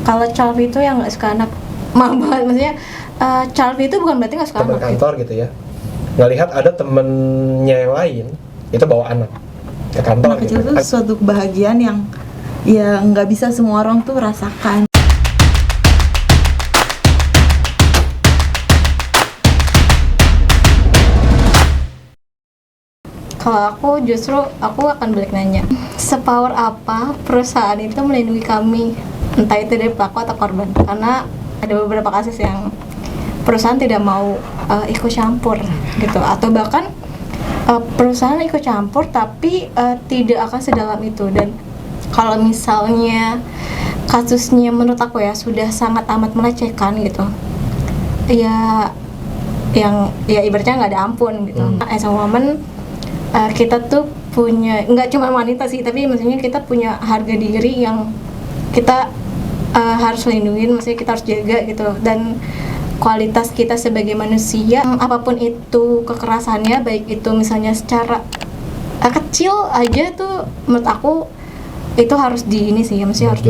Kalau child free itu yang nggak suka anak, maaf banget maksudnya child free itu bukan berarti nggak suka teman anak kantor gitu ya, ngelihat ada temennya yang lain itu bawa anak ke kantor Anak kecil gitu. itu suatu kebahagiaan yang ya nggak bisa semua orang tuh rasakan. Kalau aku akan balik nanya, sepower apa perusahaan itu melindungi kami, entah itu dari pelaku atau korban? Karena ada beberapa kasus yang perusahaan tidak mau ikut campur gitu, atau bahkan perusahaan ikut campur tapi tidak akan sedalam itu. Dan kalau misalnya kasusnya menurut aku ya sudah sangat amat melecehkan gitu, ya yang ya ibaratnya nggak ada ampun gitu. As a woman, kita tuh punya, nggak cuma wanita sih, tapi maksudnya kita punya harga diri yang kita harus lindungin, maksudnya kita harus jaga gitu. Dan kualitas kita sebagai manusia, apapun itu kekerasannya, baik itu misalnya secara kecil aja tuh, menurut aku itu harus di ini sih, maksudnya harus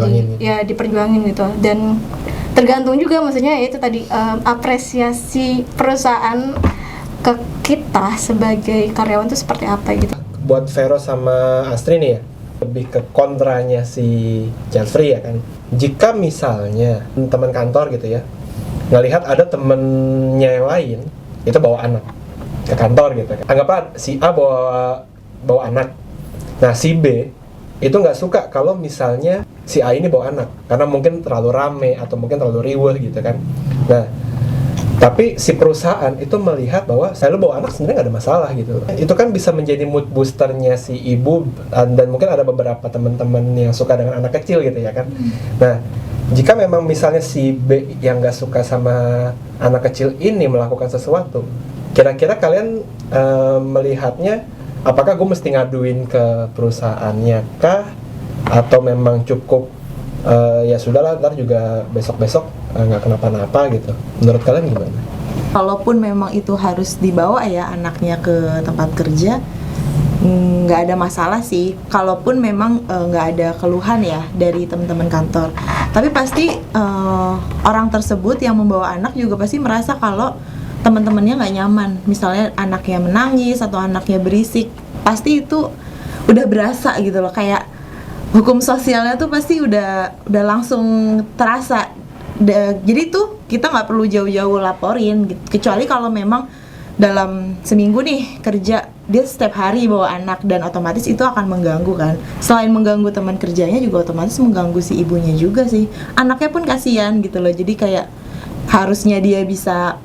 diperjuangin gitu. Dan tergantung juga maksudnya itu tadi apresiasi perusahaan ke kita sebagai karyawan itu seperti apa gitu. Buat Vero sama Astri nih ya, lebih ke kontranya si child free ya kan. Jika misalnya teman kantor gitu ya, ngelihat ada temennya yang lain itu bawa anak ke kantor gitu kan. Anggaplah si A bawa anak, nah si B itu nggak suka kalau misalnya si A ini bawa anak karena mungkin terlalu rame atau mungkin terlalu riweh gitu kan. Nah, tapi si perusahaan itu melihat bahwa saya lo bawa anak sebenarnya nggak ada masalah gitu. Itu kan bisa menjadi mood boosternya si ibu, dan mungkin ada beberapa teman-teman yang suka dengan anak kecil gitu ya kan. Nah, jika memang misalnya si B yang nggak suka sama anak kecil ini melakukan sesuatu, kira-kira kalian melihatnya apakah gue mesti ngaduin ke perusahaannya kah, atau memang cukup ya sudahlah, ntar juga besok-besok nggak kenapa-napa gitu. Menurut kalian gimana? Kalaupun memang itu harus dibawa ya anaknya ke tempat kerja, nggak ada masalah sih. Kalaupun memang nggak ada keluhan ya dari teman-teman kantor, tapi pasti orang tersebut yang membawa anak juga pasti merasa kalau teman-temannya nggak nyaman. Misalnya anaknya menangis atau anaknya berisik, pasti itu udah berasa gitu loh, kayak hukum sosialnya tuh pasti udah langsung terasa. Jadi tuh kita nggak perlu jauh-jauh laporin gitu. Kecuali kalau memang dalam seminggu nih kerja dia setiap hari bawa anak, dan otomatis itu akan mengganggu kan. Selain mengganggu teman kerjanya juga otomatis mengganggu si ibunya juga sih. Anaknya pun kasihan gitu loh. Jadi kayak harusnya dia bisa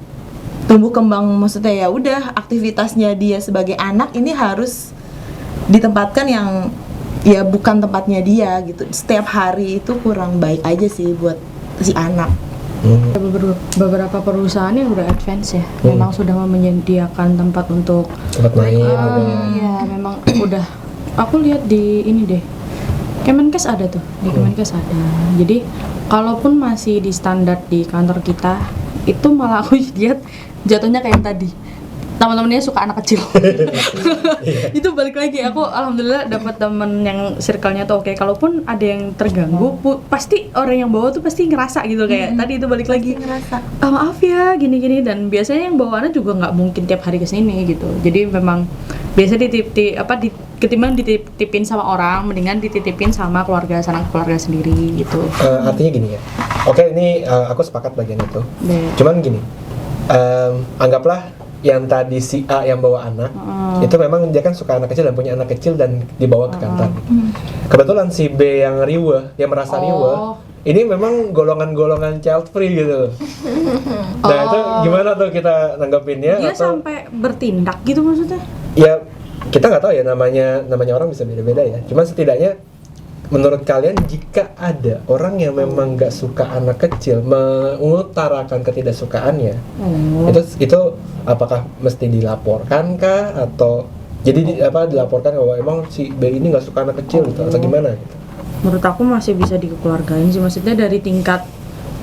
tumbuh kembang, maksudnya ya udah aktivitasnya dia sebagai anak ini harus ditempatkan yang ya bukan tempatnya dia gitu. Setiap hari itu kurang baik aja sih buat si anak. Beberapa perusahaan yang udah advance ya, memang sudah menyediakan tempat untuk main gitu. Ya memang udah, aku lihat di ini deh, Kemenkes ada tuh, di Kemenkes ada. Jadi kalaupun masih di standar di kantor kita, itu malah aku lihat jatuhnya kayak yang tadi, teman-temannya suka anak kecil. Itu balik lagi, aku alhamdulillah dapat temen yang circle-nya tuh oke. Kalaupun ada yang terganggu, pasti orang yang bawa tuh pasti ngerasa gitu, kayak tadi itu balik lagi Ngerasa maaf ya gini-gini. Dan biasanya yang bawa anak juga nggak mungkin tiap hari kesini gitu. Jadi memang biasa ketimbang dititipin sama orang, mendingan dititipin sama keluarga sendiri gitu. Artinya gini ya, oke ini aku sepakat bagian itu. Cuman gini, anggaplah yang tadi si A yang bawa anak, itu memang dia kan suka anak kecil dan punya anak kecil dan dibawa ke kantor. Kebetulan si B yang riweh, yang merasa riweh, ini memang golongan-golongan child free gitu. Nah itu gimana tuh kita nanggepinnya? Dia atau sampai bertindak gitu maksudnya? Ya kita nggak tahu ya, namanya orang bisa beda-beda ya. Cuman setidaknya menurut kalian, jika ada orang yang memang nggak suka anak kecil mengutarakan ketidaksukaannya, itu apakah mesti dilaporkan kah, atau jadi dilaporkan bahwa emang si B ini nggak suka anak kecil gitu, atau gimana gitu? Menurut aku masih bisa dikeluargain sih, maksudnya dari tingkat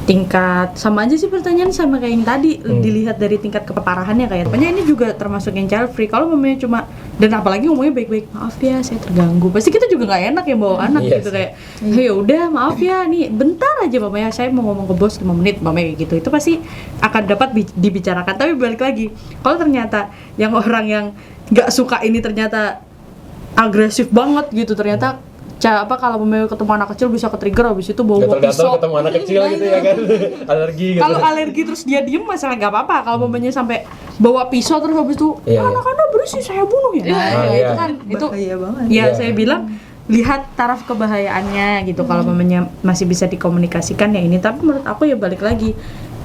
tingkat sama aja sih pertanyaan sama kayak yang tadi dilihat dari tingkat keparahannya kayak pokoknya ini juga termasuk yang child free. Kalau mamanya cuma dan apalagi ngomongnya baik-baik, maaf ya saya terganggu, pasti kita juga nggak enak ya bawa anak Yes. gitu kayak ya udah maaf ya nih bentar aja mamanya saya mau ngomong ke bos 5 menit mamanya kayak gitu, itu pasti akan dapat dibicarakan. Tapi balik lagi kalau ternyata yang orang yang nggak suka ini ternyata agresif banget gitu, ternyata kalau memang ketemu anak kecil bisa ke-trigger, habis itu bawa gatal-gatal pisau ketemu anak kecil gitu ya kan. Alergi gitu. kalau alergi terus dia diem masalah nggak apa-apa, kalau mamanya sampai bawa pisau terus habis itu Iya, anak-anak bersih saya bunuh ya, iya. itu kan itu Bahaya banget. ya Iya. saya bilang lihat taraf kebahayaannya gitu. Kalau mamanya masih bisa dikomunikasikan ya ini, tapi menurut aku ya balik lagi,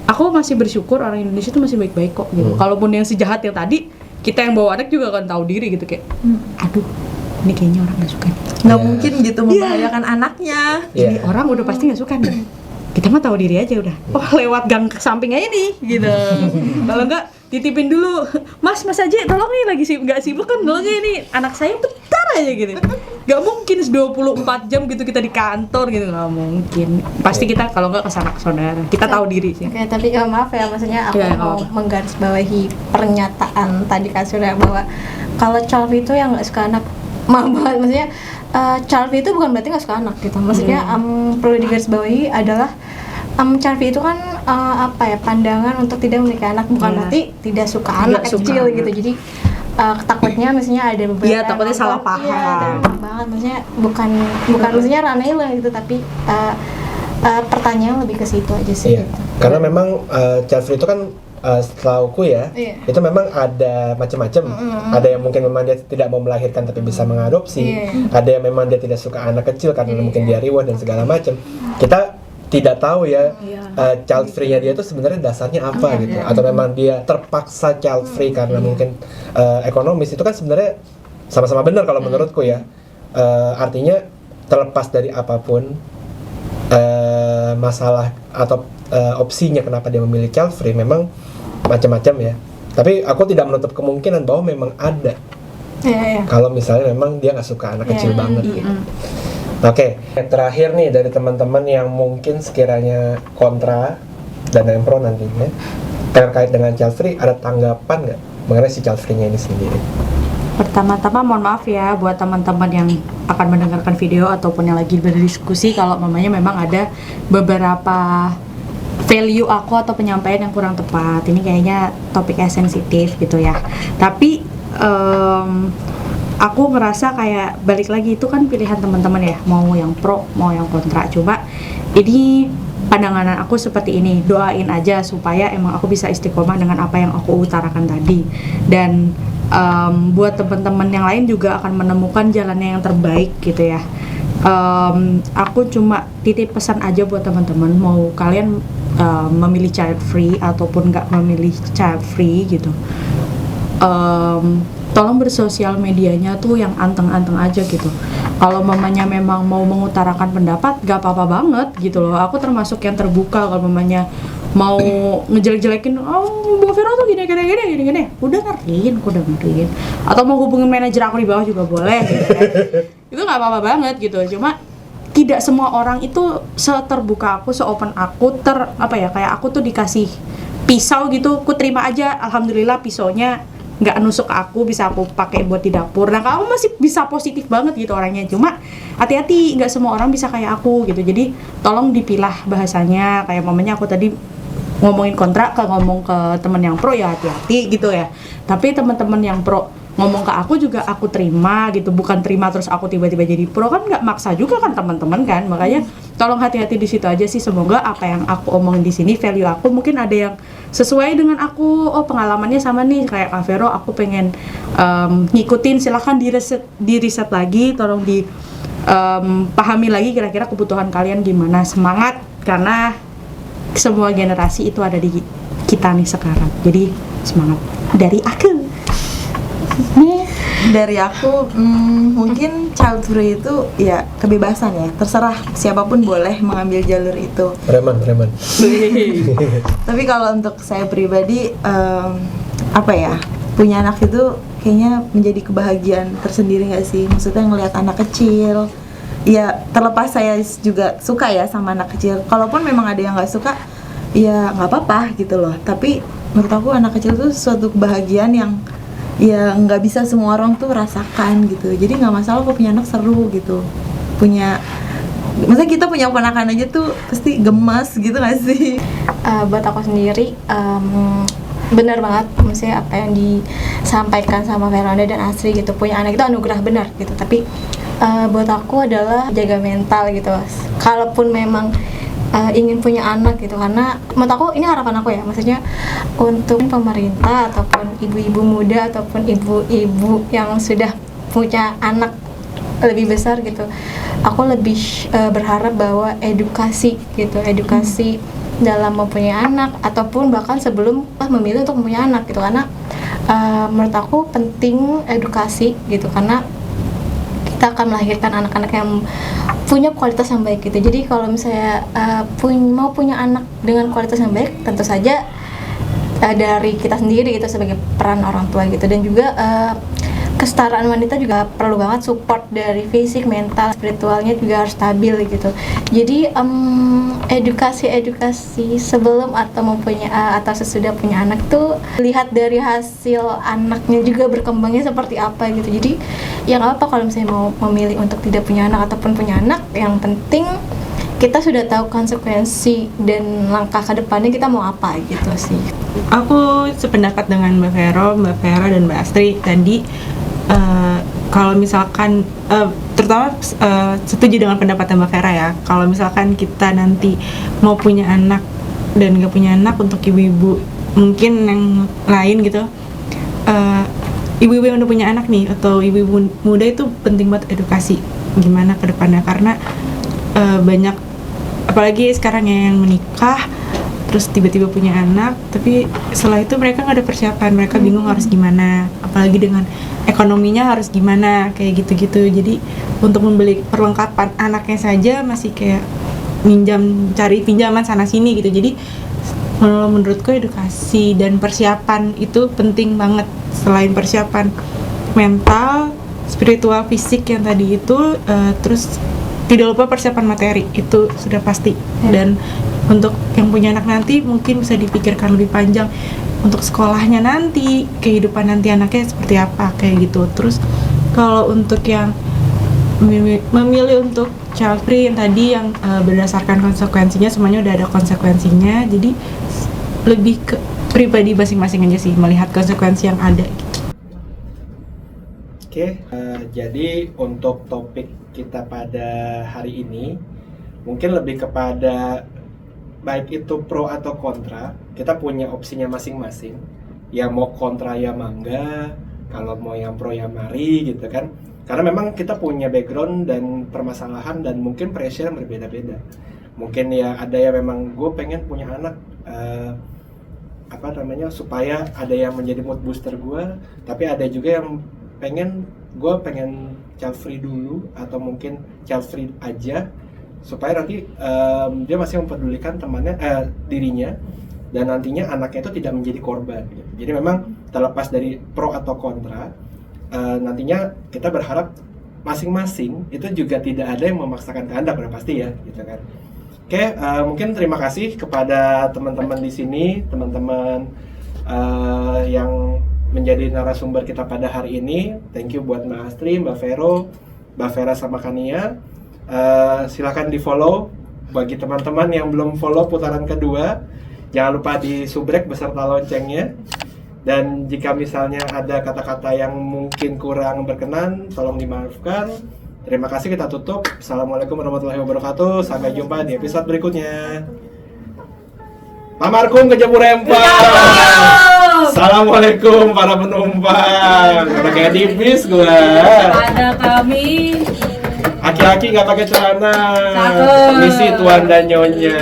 aku masih bersyukur orang Indonesia itu masih baik-baik kok gitu. Kalaupun yang sejahat yang tadi, kita yang bawa anak juga akan tahu diri gitu kayak aduh ini kayaknya orang nggak suka nih. Nggak mungkin gitu membahayakan anaknya. Ini Iya. orang udah pasti nggak suka nih. Kita mah tahu diri aja udah. Oh lewat gang ke samping aja nih gitu. Kalau nggak titipin dulu, Mas aja tolong nih lagi nggak sibuk kan, tolong ini anak saya bentar aja gitu. Nggak mungkin 24 jam gitu kita di kantor gitu, nggak mungkin. Pasti kita kalau nggak ke sanak saudara, kita tahu diri sih. Oke, tapi maaf ya, maksudnya aku Iya, mau apa-apa. menggarisbawahi pernyataan tadi Kak Surya bahwa kalau child free itu yang nggak suka anak, maaf banget, maksudnya child free itu bukan berarti nggak suka anak gitu. Maksudnya perlu digarisbawahi adalah child free itu kan apa ya, pandangan untuk tidak memiliki anak, bukan Iya. berarti tidak suka Tidak anak suka kecil anak. gitu. Jadi takutnya misalnya ada beberapa Iya, takutnya yang salah nonton, paham. iya, dan banget, maksudnya bukan maksudnya ranahnya lah gitu, tapi pertanyaan lebih ke situ aja sih. Iya. Gitu. Karena memang child free itu kan setauku ya, Iya. itu memang ada macam-macam. Ada yang mungkin memang dia tidak mau melahirkan tapi bisa mengadopsi. Iya. Ada yang memang dia tidak suka anak kecil karena mungkin dia reward dan segala macam. Kita tidak tahu ya child free-nya dia itu sebenarnya dasarnya apa gitu. Atau memang dia terpaksa child free karena mungkin ekonomis. Itu kan sebenarnya sama-sama benar kalau menurutku ya. Artinya terlepas dari apapun masalah atau opsinya kenapa dia memilih child free memang macam-macam ya. Tapi aku tidak menutup kemungkinan bahwa memang ada Iya, iya. kalau misalnya memang dia nggak suka anak kecil banget. Iya. Oke, terakhir nih dari teman-teman yang mungkin sekiranya kontra dan yang pro nantinya terkait dengan child free, ada tanggapan nggak mengenai si child free-nya ini sendiri? Pertama-tama mohon maaf ya buat teman-teman yang akan mendengarkan video ataupun yang lagi berdiskusi kalau mamanya memang ada beberapa value aku atau penyampaian yang kurang tepat. Ini kayaknya topiknya sensitif gitu ya. Tapi aku merasa kayak balik lagi itu kan pilihan teman-teman ya, mau yang pro mau yang kontra. Coba ini pandangan aku seperti ini, doain aja supaya emang aku bisa istiqomah dengan apa yang aku utarakan tadi. Dan buat teman-teman yang lain juga akan menemukan jalannya yang terbaik gitu ya. Aku cuma titip pesan aja buat teman-teman, mau kalian memilih child free ataupun nggak memilih child free gitu, tolong bersosial medianya tuh yang anteng-anteng aja gitu. Kalau mamanya memang mau mengutarakan pendapat, gak apa-apa banget gitu loh. Aku termasuk yang terbuka kalau mamanya mau ngejelek-jelekin, oh Mbak Vero tuh gini, udah ngertiin. Atau mau hubungin manajer aku di bawah juga boleh gitu kan. Itu gak apa-apa banget gitu. Cuma tidak semua orang itu seterbuka aku, seopen aku, kayak aku tuh dikasih pisau gitu, aku terima aja. Alhamdulillah pisaunya nggak nusuk aku, bisa aku pakai buat di dapur. Nah kamu masih bisa positif banget gitu orangnya. Cuma hati-hati, nggak semua orang bisa kayak aku gitu. Jadi tolong dipilah bahasanya. Kayak mamanya aku tadi ngomongin kontrak, ngomong ke teman yang pro ya hati-hati gitu ya. Tapi teman-teman yang pro ngomong ke aku juga aku terima gitu, bukan terima terus aku tiba-tiba jadi pro, kan nggak maksa juga kan teman-teman kan. Makanya tolong hati-hati di situ aja sih. Semoga apa yang aku omongin di sini, value aku mungkin ada yang sesuai dengan aku. Oh pengalamannya sama nih kayak Kak Vero, aku pengen ngikutin, silahkan di riset lagi, tolong pahami lagi kira-kira kebutuhan kalian gimana. Semangat, karena semua generasi itu ada di kita nih sekarang. Jadi semangat dari aku. Dari aku mungkin child free itu ya kebebasan ya, terserah siapapun boleh mengambil jalur itu. Preman. Tapi kalau untuk saya pribadi punya anak itu kayaknya menjadi kebahagiaan tersendiri nggak sih? Maksudnya ngelihat anak kecil, ya terlepas saya juga suka ya sama anak kecil. Kalaupun memang ada yang nggak suka, ya nggak apa-apa gitu loh. Tapi menurut aku anak kecil tuh suatu kebahagiaan yang ya nggak bisa semua orang tuh rasakan gitu. Jadi nggak masalah kok punya anak, seru gitu. Maksudnya kita punya ponakan aja tuh pasti gemas gitu gak sih? Buat aku sendiri benar banget maksudnya apa yang disampaikan sama Veranda dan Asri gitu, punya anak itu anugerah benar gitu. Tapi buat aku adalah jaga mental gitu. Kalaupun memang ingin punya anak gitu, karena menurut aku ini harapan aku ya, maksudnya untuk pemerintah ataupun ibu-ibu muda ataupun ibu-ibu yang sudah punya anak lebih besar gitu, aku lebih berharap bahwa edukasi gitu, edukasi dalam mempunyai anak ataupun bahkan sebelum memilih untuk mempunyai anak gitu, karena menurut aku penting edukasi gitu, karena kita akan melahirkan anak-anak yang punya kualitas yang baik gitu. Jadi kalau misalnya mau punya anak dengan kualitas yang baik, tentu saja dari kita sendiri itu sebagai peran orang tua gitu. Dan juga kesetaraan wanita juga perlu banget support dari fisik, mental, spiritualnya juga harus stabil gitu. Jadi edukasi sebelum atau atau sesudah punya anak tuh lihat dari hasil anaknya juga berkembangnya seperti apa gitu. Jadi ya nggak apa kalau misalnya mau memilih untuk tidak punya anak ataupun punya anak, yang penting kita sudah tahu konsekuensi dan langkah ke depannya kita mau apa gitu sih. Aku sependapat dengan Mbak Vera dan Mbak Astri tadi. Kalau misalkan terutama setuju dengan pendapat Mbak Vera ya, kalau misalkan kita nanti mau punya anak dan gak punya anak, untuk ibu-ibu mungkin yang lain gitu, ibu-ibu yang udah punya anak nih atau ibu-ibu muda itu penting banget edukasi gimana ke depannya, karena banyak apalagi sekarang yang menikah terus tiba-tiba punya anak, tapi setelah itu mereka nggak ada persiapan, mereka bingung harus gimana, apalagi dengan ekonominya harus gimana, kayak gitu-gitu. Jadi untuk membeli perlengkapan anaknya saja masih kayak cari pinjaman sana sini gitu. Jadi menurutku edukasi dan persiapan itu penting banget. Selain persiapan mental, spiritual, fisik yang tadi itu, terus tidak lupa persiapan materi, itu sudah pasti. Dan untuk yang punya anak nanti mungkin bisa dipikirkan lebih panjang untuk sekolahnya nanti, kehidupan nanti anaknya seperti apa, kayak gitu. Terus kalau untuk yang memilih untuk child free yang tadi, yang berdasarkan konsekuensinya, semuanya udah ada konsekuensinya, jadi lebih ke pribadi masing-masing aja sih melihat konsekuensi yang ada gitu. Oke, jadi untuk topik kita pada hari ini mungkin lebih kepada baik itu pro atau kontra, kita punya opsinya masing-masing. Ya mau kontra ya mangga, kalau mau yang pro ya mari gitu kan. Karena memang kita punya background dan permasalahan dan mungkin pressure yang berbeda-beda. Mungkin ya ada yang memang gue pengen punya anak supaya ada yang menjadi mood booster gue, tapi ada juga yang gue pengen child free dulu atau mungkin child free aja supaya nanti dia masih mempedulikan dirinya dan nantinya anaknya itu tidak menjadi korban gitu. Jadi memang terlepas dari pro atau kontra, nantinya kita berharap masing-masing itu juga tidak ada yang memaksakan kehendak, udah pasti ya gitu kan. Oke, mungkin terima kasih kepada teman-teman di sini, teman-teman yang menjadi narasumber kita pada hari ini. Thank you buat Mbak Astri, Mbak Vera sama Kania. Silakan di follow. Bagi teman-teman yang belum follow putaran kedua, jangan lupa di subrek beserta loncengnya. Dan jika misalnya ada kata-kata yang mungkin kurang berkenan, tolong dimaafkan. Terima kasih, kita tutup. Assalamualaikum warahmatullahi wabarakatuh. Sampai jumpa di episode berikutnya. Pamarkum ke Jambu Rempah. Assalamualaikum para penumpang. Udah kayak di bis gua. Ada kami Aki-aki nggak pakai celana. Cakep. Misi tuan dan nyonya.